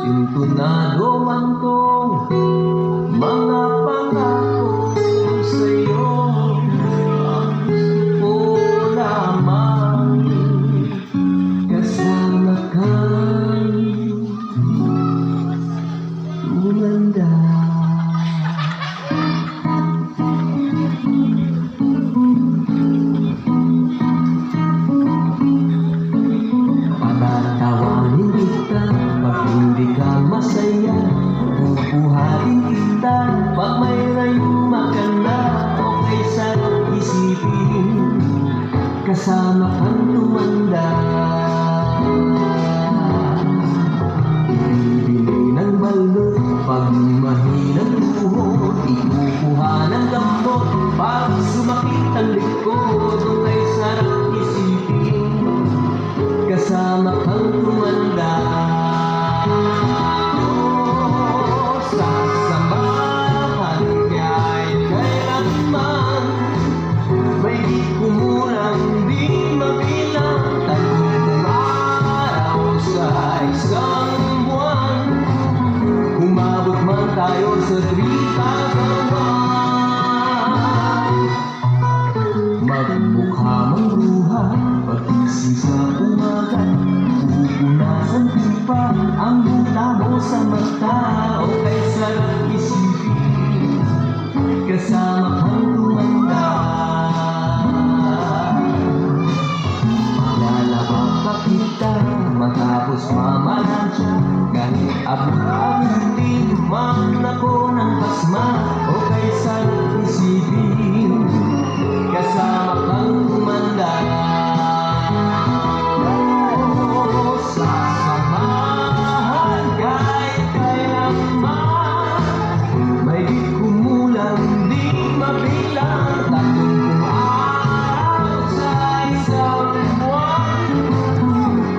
Intunado man kong mga pangako sa'yo. Ang gusto ko lamang kasama kang tumanda. Patatawanin kita pag hindi ka masaya, bubuhatin kita pag may rayuma ka na. Okay sa'yo isipin kasama kang tumanda. Ibibili ng balot pag mahinang tuhod, ikukuha ng gamot pag sumakit ang likod. Okay sarap isipin kasama kang tumanda. Sasamahan kahit kailanman, may di kumulang di mabilang. Tatlong araw sa isang buwan, umabot man tayo sa 3,001. Magmukha mang luha pag-isip sa umaga, pupunasan ko pa ang buta mo sa mata. O kay sarap isipin kasama kang tumanda. Lalaba pa kita matapos mamalansya, kahit abot ang hindi man ako ng pasma. O kay sarap isipin kasama kang tumanda. Sasamahan kahit kailanman, may di kumulang di mabilang. Tatlong araw sa isang buwan,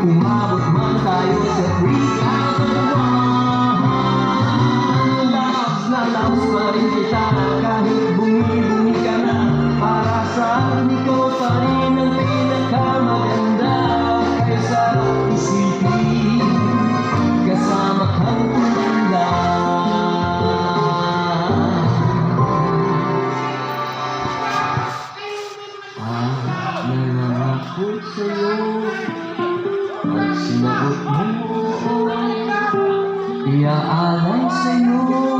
umabot man tayo sa 3,001. Loves na loves pa rin kita kahit bumi-bumi ka na. Para sa akin ikaw pa rin ang pinakamaganda. Kaya sarap isipin kasama kang tumanda. Nangako sa'yo at sinagot mo, iaalay sa'yo